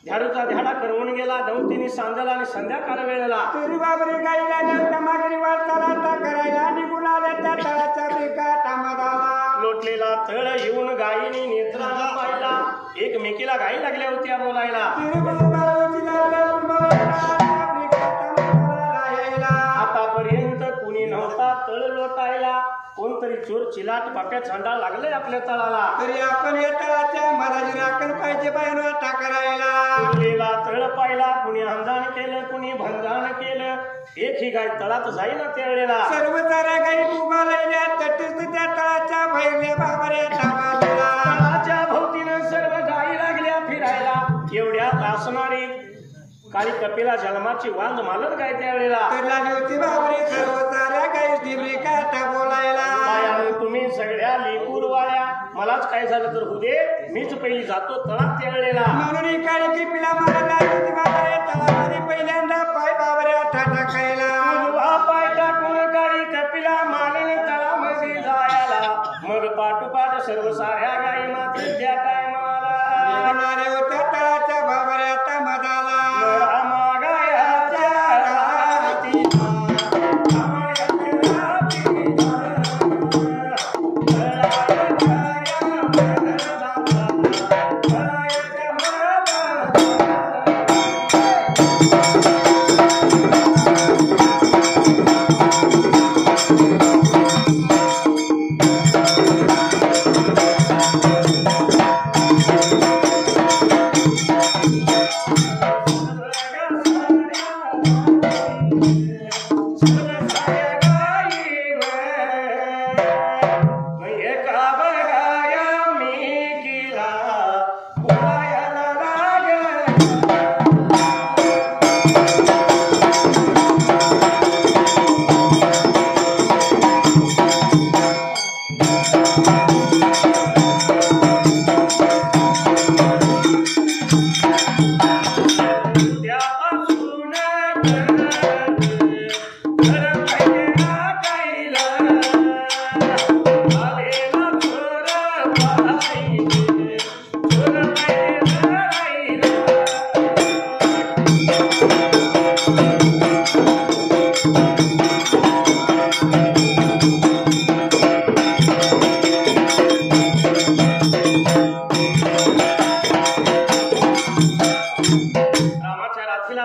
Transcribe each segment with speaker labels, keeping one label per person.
Speaker 1: झाडूचा झाडा करवून गेला नवतीने सांजला आणि संध्याकाळ वेळेला
Speaker 2: तुरी बाबरी गाईला नेवता मागणी वाचाला करायला निघून आल्या त्या तळाच्या बेका टामादाला
Speaker 1: लोटलेला तळ येऊन गायीने नेत्राला पाहिला एकमेकीला गायी लागल्या होत्या बोलायला आतापर्यंत कुणी नव्हता तळ लोटायला कोणतरी चोर चिलाट पाट्या छांडा लागले आपल्या तळाला
Speaker 2: तरी आपण या तळाच्या मधाची राखण पाहिजे बाहेर टाकरायला
Speaker 1: तळ पाहिला कुणी अंधाण केलं कुणी भंगाण केलं एक ही गाय तळात जाईना त्यावेळेला
Speaker 2: सर्व साऱ्या गायी उभारल्या तटीस त्या तळाच्या भैरल्या बाबऱ्या टाकाला
Speaker 1: तळाच्या भोवतीनं सर्व गायी लागल्या फिरायला एवढ्यात असणारी काळी कपिला जन्माची वांग मालत गाय त्यावेळेला
Speaker 2: होती बाबरे सर्व साऱ्या गायी डिबरी काटा बोलायला
Speaker 1: तुम्ही सगळ्या लेकूर वाळ्या मलाच काय झालं तर होते मीच पहिली जातो तळात त्यावेळेला
Speaker 2: म्हणून काळी कपिला मारला होती बाबरे तळामध्ये पहिल्यांदा पाय बाबऱ्या टाकायला
Speaker 1: पाय टाकून काळी कपिला मारले तळामध्ये जायला मग पाठोपाठ सर्व साऱ्या गायी मात्र त्या टायमाला
Speaker 2: होत्या तळाच्या बाबऱ्या टामादाला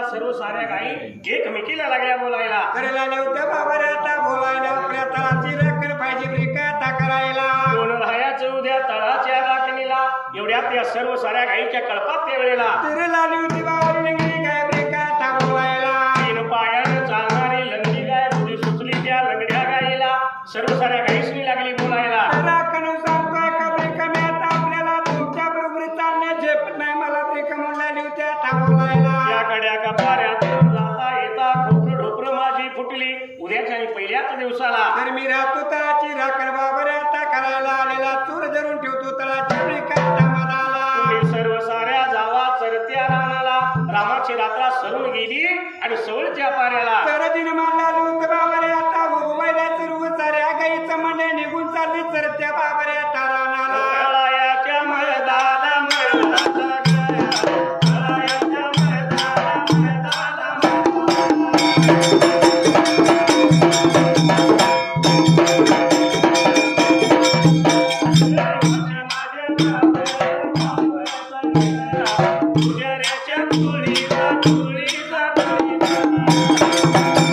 Speaker 1: सर्व साऱ्या गायी एकमेकीला लागल्या बोलायला
Speaker 2: करायला नव्हत्या बाबऱ्या आता बोलायला आपल्या तळाची राखण पाहिजे ब्रिका टाकरायला
Speaker 1: कोण राहायचं उद्या तळाच्या राखणीला एवढ्या त्या सर्व साऱ्या गायीच्या कळपात त्या वेळेला
Speaker 2: तिरे लाली होती बाबरी लंगडी गाय ब्रिका टाक बोलायला
Speaker 1: तीन पायानं चालणारी लंगडी गाय पुढे सुचली त्या लंगड्या गायीला सर्व साऱ्या गायीसनी लागली बोलायला
Speaker 2: राखण सांगतोय का ब्रिका मी आता आपल्याला तुमच्या बरोबर चालणे झेपत नाही मला ब्रिका म्हणली होत्या टाक बोलायला
Speaker 1: या कड्या कपाऱ्यातून जाता येता खोपरं ढोपरं माझी फुटली उद्याच्या आणि पहिल्याच दिवसाला
Speaker 2: तर मी राहतो तळाची राखण बाबऱ्या आता करायला आलेला चूर धरून ठेवतो तळाच्या ब्रिका टामादाला
Speaker 1: तुम्ही सर्व साऱ्या जावा चरत्या रानाला रामाची रात्रा सरून गेली आणि सवळच्या पाऱ्याला
Speaker 2: तर दिन मानला लूत बाबऱ्या आता उभवायला सुरू साऱ्या गाईचं मंडळ निघून चालली चरत्या बाबऱ्या टारानाला
Speaker 1: तळायाच्या मैदाना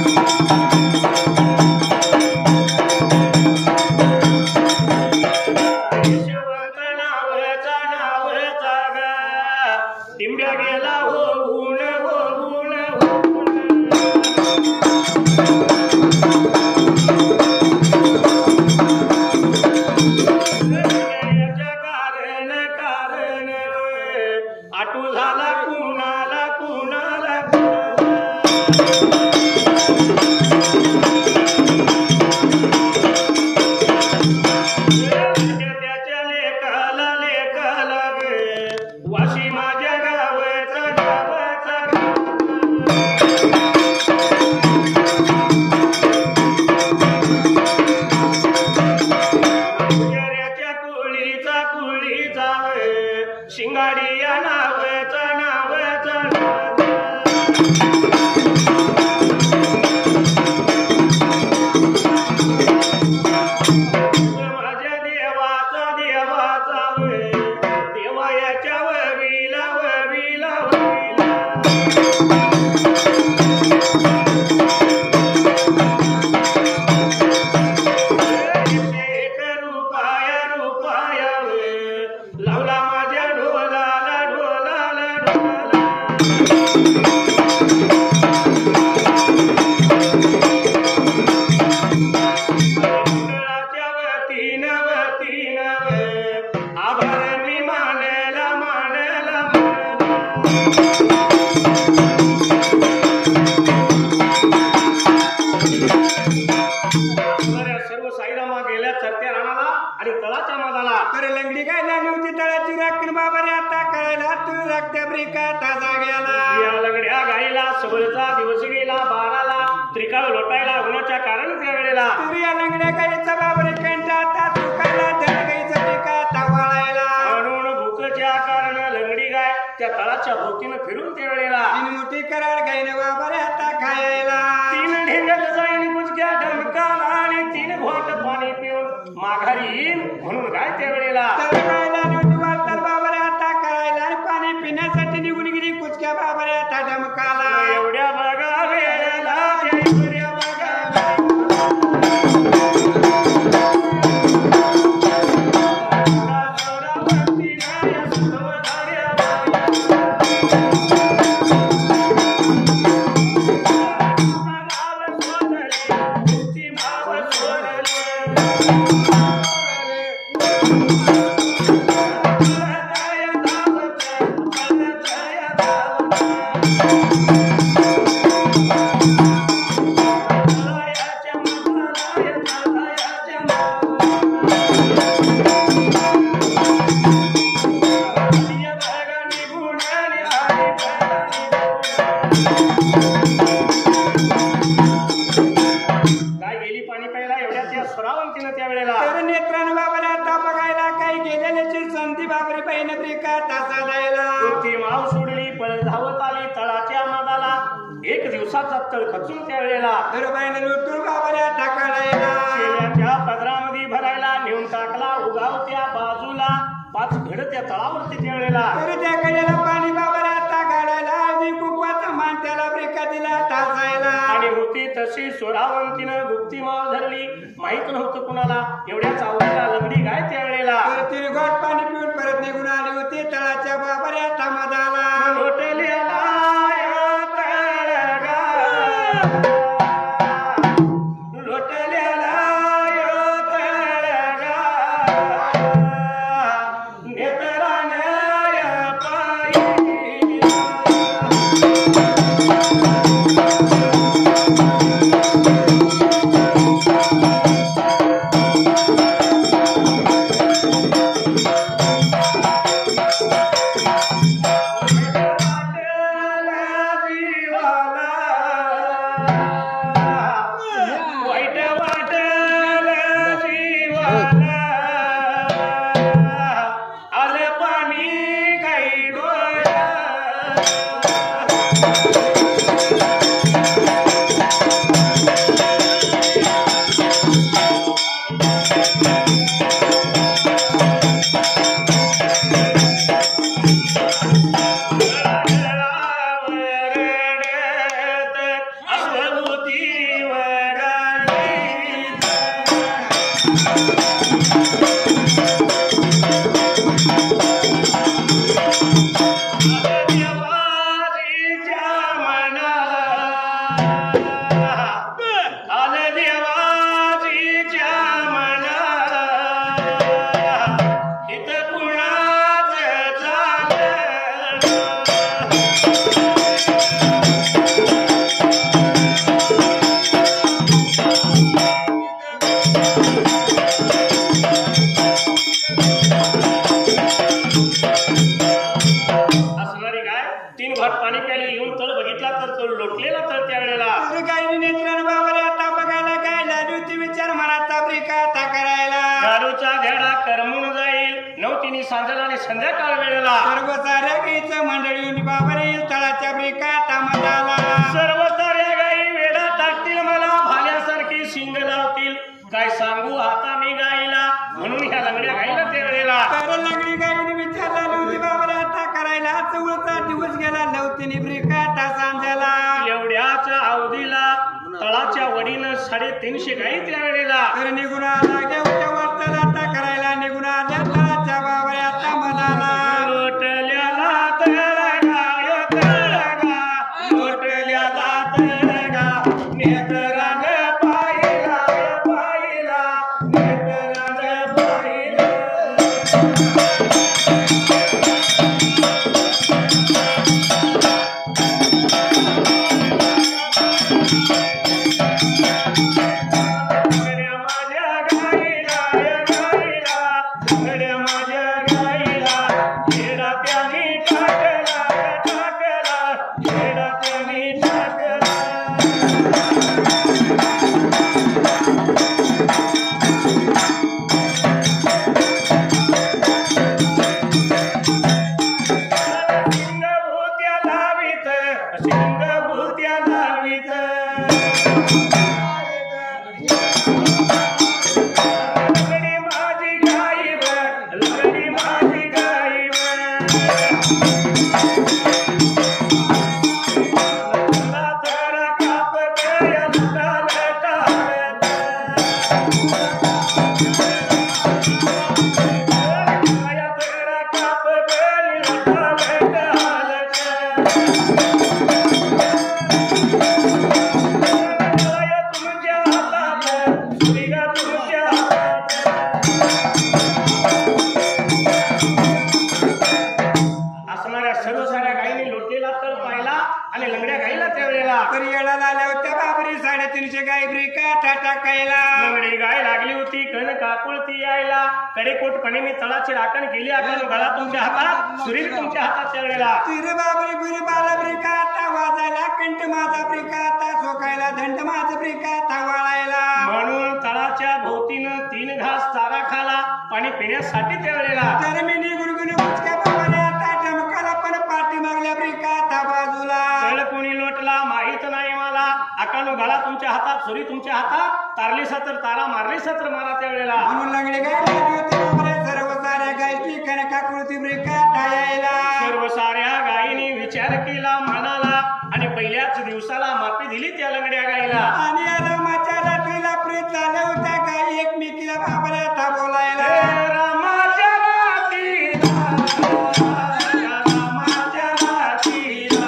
Speaker 2: Thank you.
Speaker 1: तळाच्या कारण त्यावेळेला
Speaker 2: सूर्या लंगड्या गाईचा बाबरे कंटा आता सुकायला धन गाईचं पिका तावाळायला
Speaker 1: म्हणून भूकच्या कारण लंगडी गाय त्या तळाच्या भोवतीनं फिरून त्यावेळेला
Speaker 2: तीन मोठी कराड गाईनं बाबरे आता खायला
Speaker 1: 3 ढेंगत जाईन कुचक्या ढमकाला आणि 3 घोट पाणी पिऊन माघारी येईन म्हणून गाय त्यावेळेला
Speaker 2: तळायला न्यूटी वार्ताल बाबरे आता करायला आणि पाणी पिण्यासाठी निघून गेली कुचक्या बाबरे आता ढमकाला
Speaker 1: एवढ्या बघा वेळेला एवढ्या बघा तळ खचून त्यावेळेला शेल्याच्या पदरामध्ये भरायला नेऊन टाकला उगावत्या बाजूला 5 घड त्या तळावरती त्यावेळेला
Speaker 2: त्या कडेला पाणी बाबाला आता गाडायला आधी कुकवाचा मान त्याला ब्रेका दिला टाचायला
Speaker 1: आणि होती तशी सोरावंतीनं गुप्ती माव धरली माहित नव्हतं कुणाला एवढ्या चावडीला लंगडी गाय त्यावेळेला
Speaker 2: तिने गोट पाणी पिऊन परत निघून आली होती तळाच्या बाबाऱ्या थांबदाला
Speaker 1: लोटलेला संध्याकाळ वेळेला
Speaker 2: सर्व साऱ्या गाईचं मंडळी बाबारे तळाच्या ब्रेका तामदाला
Speaker 1: सर्व साऱ्या गाई वेडा टाकतील मला भाल्यासारखी शिंग लावतील काय सांगू आता मी गाईला म्हणून ह्या लंगड्या गाईला त्या वेळेला
Speaker 2: तर लंगडी गाईने विचारला नव्हती बाबारे आता करायला चवळचा दिवस गेला नव्हती ब्रेका आता सांजाला
Speaker 1: एवढ्याच अवधीला तळाच्या वडीनं 350 गाई त्या वेळेला
Speaker 2: तर निघून आला घेऊच्या वाटला आता करायला निघून आल्या तळाच्या बाबारे आता मनाला
Speaker 1: लोटल्याला तळगा लोटल्याला तळगा नेत्रान पाहिला पाहिला नेत्रान पाहिला माझ्या गाईला
Speaker 2: 300 गाई ब्रिका टाकायला
Speaker 1: लंगडी गाय लागली होती कण काकुळती यायला कडेकोटपणे मी तळाची राखण केली आपण गळा तुमच्या हातात सुरीर तुमच्या हातात त्यावेळेला
Speaker 2: तिर बाबरी बुरी बाला ब्रिका आता वाजायला कंठ माझा ब्रिका आता सोकायला दंड माझा ब्रिका आता वाळायला
Speaker 1: म्हणून तळाच्या भोवतीनं 3 घास चारा खाला पाणी पिण्यासाठी त्यावेळेला
Speaker 2: जरमिनी गुणगुणी उचक्या बाबाने आता चमकाला पण पाठी मागल्या ब्रिका आता बाजूला
Speaker 1: तळ कोणी लोटला माहित नाही मला अकानो गळा तुमच्या हातात सुरी तुमच्या हातात तारली सत्र तारा मारली सत्र मारा त्यावेळेला
Speaker 2: म्हणून लंगडी गाय लागली होती बाबरे सर्व साऱ्या गायची कणका कृती ब्रिका टाळायला
Speaker 1: सर्व साऱ्या गायीने विचार केला मनाला आणि पहिल्याच दिवसाला माफी दिली त्या लंगड्या गायीला
Speaker 2: आणि रामाच्या रात्रीला प्रीत झाल्या होत्या गायी एकमेकीला बाबरे आता बोलायला
Speaker 1: रामाच्या रात्रीला रामाच्या रात्रीला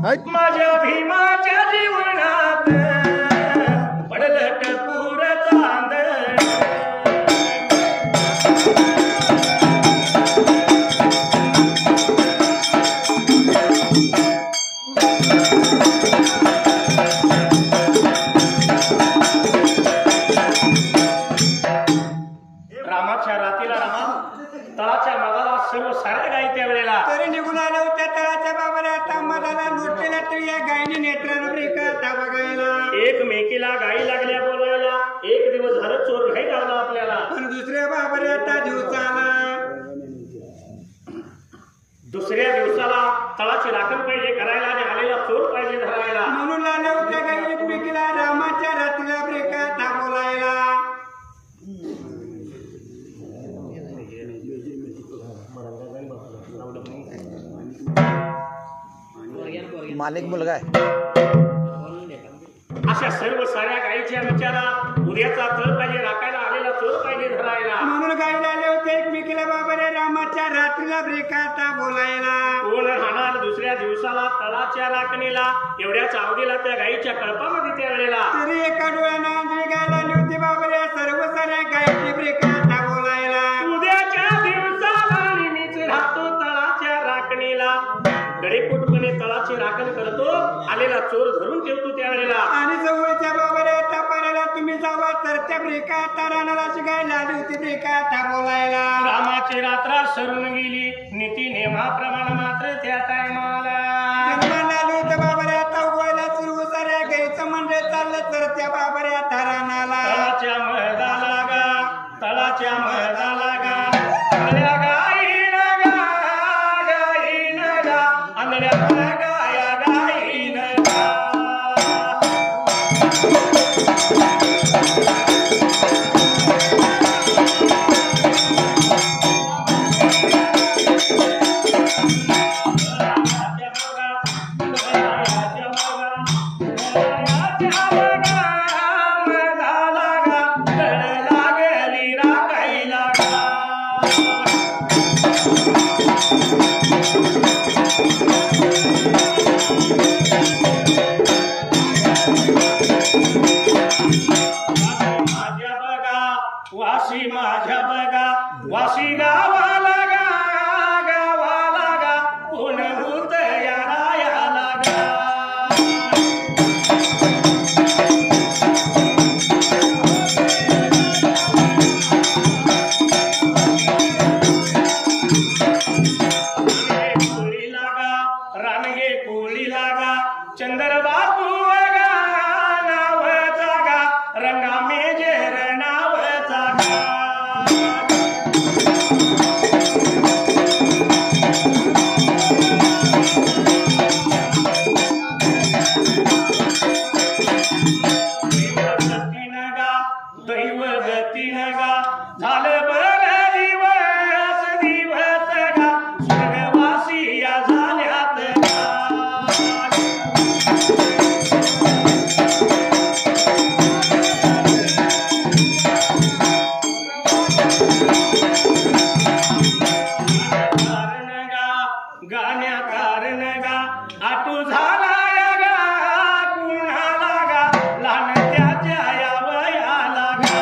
Speaker 1: तळाच्या माझ्या भीमाच्या जीवनात पडलं टपूर चांदण रामाच्या रातीला तळाच्या मधाला सर्व साऱ्या गायी त्या वेळेला
Speaker 2: तरी निघून आल्या होत्या तळाच्या बाबाने आता मधाला लूट केला तरी या गायीने नेत्रानं ब्रिका आता बघायला
Speaker 1: एकमेकीला गायी लागल्या बोलायला एक दिवस झालं चोर नाही गावला आपल्याला
Speaker 2: पण दुसऱ्या बाबाने आता दिवसाला
Speaker 1: दुसऱ्या दिवसाला तळाची राखण पाहिजे करायला आणि आलेला चोर पाहिजे धरायला
Speaker 2: म्हणून आल्या होत्या गायी एकमेकीला रामाच्या रात्रीला ब्रिका आता बोलायला
Speaker 3: मालिक मुलगा आहे
Speaker 1: अशा सर्व साऱ्या गायीच्या विचारात उद्याचा तळ पाहिजे राखायला आलेला चोर पाहिजे
Speaker 2: आपल्याला ब्रेकाता बोलायला
Speaker 1: कोण राहणार दुसऱ्या दिवसाला तळाच्या राखणीला एवढ्या चावडीला त्या गाईच्या कळपामध्ये त्यावेळेला
Speaker 2: तरी एका डोळ्यानं आंधळी गाय लावली होती बाबा सर्व साऱ्या गायची ब्रेकाता बोलायला
Speaker 1: उद्याच्या दिवसाला नेहमीच राहतो तळाच्या राखणीला गडेपोटपणे तळाची राखण करतो आलेला चोर धरून ठेवतो त्यावेळेला
Speaker 2: आणि जवळच्या बाबा तापाऱ्याला तुम्ही जावा तर त्या ब्रेकाता रानाची गाय लावली होती ब्रेकाता बोलायला
Speaker 1: रामाची रात्र सरून गेली नीती नेमाप्रमाणे मात्र त्या टायमाला
Speaker 2: आलो तर बाबा आता उगवायला सुरू साऱ्या गायचं म्हणजे चाललं तर त्या बाबा रानाला
Speaker 1: तळाच्या महदाला गा तळाच्या महदाला गा आंधळ्या गाईन गा गाईन गा आंधळ्या गाया गाईन गा वाशी माझ्या बघा वाशी गावाला गा गावाला गा कोण भूत या रायाला गा कोळी लागा रानगे कोळी लागा चंद्रबाबू गा नाव जागा रंगा मेजेर नाव जागा दैव गतीन गा झालं बरं दिवस दिवस गा स्वर्गवासी या झाल्यात गाण्या कारण गा आटू झाला या गा कुणाला गा लहान त्याच्या या वयाला गा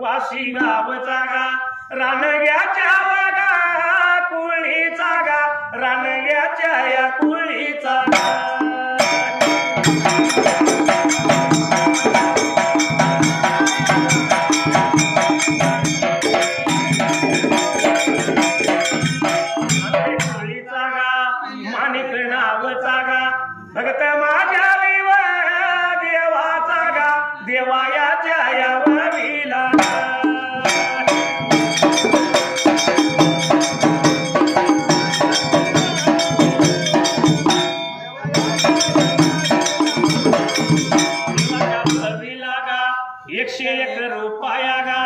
Speaker 1: वाशी गावचा गा रानग्याच्या गा कुळीचा गा रानग्याच्या या कुळीचा गा कुळीचा गा माणिक नावचा गा भगत माझ्या देवाचा गा देवायाच्या या वरीला ₹101 गा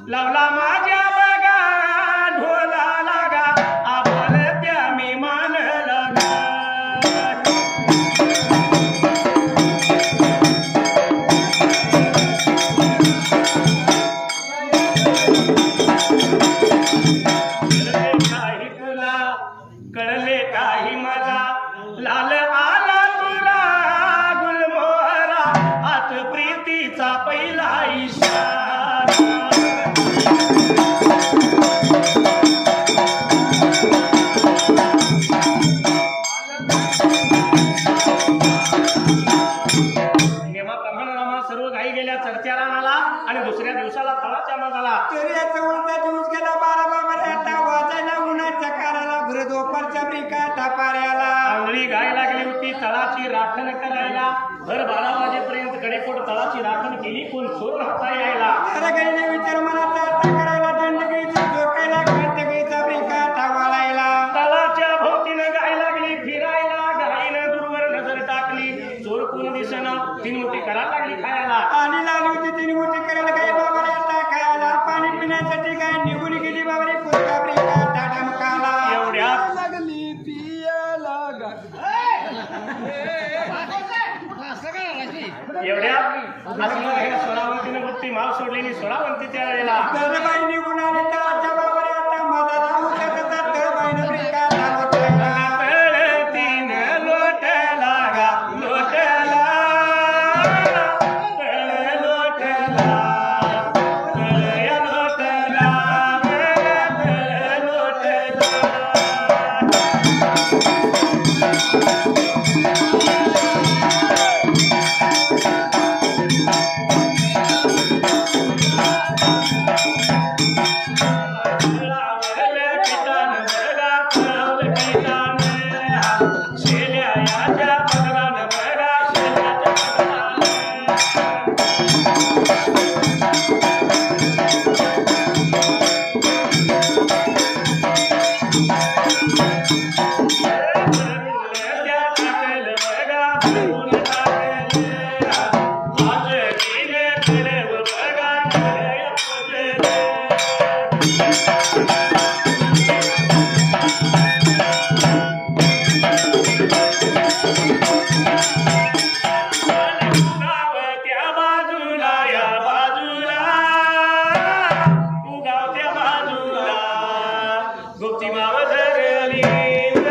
Speaker 1: लावला माझ्या बघा ढोला लागा आभार त्या मी मानला काही तुला कळले काही मला लाल आला तुला गुलमोहरा आत प्रीतीचा पहिला इशारा नेमाप्रमाणे रामा सर्व गायी गेल्या चरत्या रानाला आणि दुसऱ्या दिवसाला तळाच्या मगाला
Speaker 2: तरी याचा उलटा दिवस गेला बारा बाबा आता वाजायला उन्हाच्या काराला भर दोपरच्या ब्रेका तापाऱ्याला
Speaker 1: आंधळी गाय लागली होती तळाची राखण करायला भर 12 वाजेपर्यंत कडेकोट तळाची राखण केली कोण चोर नव्हता यायला
Speaker 2: जरा गाईने विचार मनाचा आता करायला दंड गायचा झोकायला घट्ट गायचा ब्रेका तावाळायला
Speaker 1: तळाच्या भोवतीनं गाय लागली फिरायला गायीनं दूरवर नजर टाकली चोर कोण दिसेना तीन मोठी करायला लागली खायला
Speaker 2: आणि लागली होती तिने मोठी करायला गाय बाबा आता खायला पाणी पिण्यासाठी गाय निघून गेली बाबा पुरता ब्रेका टाटा मकाला
Speaker 1: एवढ्यात
Speaker 2: लागली पियाला
Speaker 1: एवढ्या असं हे सोळावंतीनं बुद्धी माव सोडलेली सोळावंती त्या वेळेला
Speaker 2: दरबाई निघून आली तर आजच्या बाबाने आता मला राहू शकतात दरबाईनं ब्रेका लावला
Speaker 1: तीन लोट लागा लोटला लोटला या लोटला लोटला गुप्ती माव धरली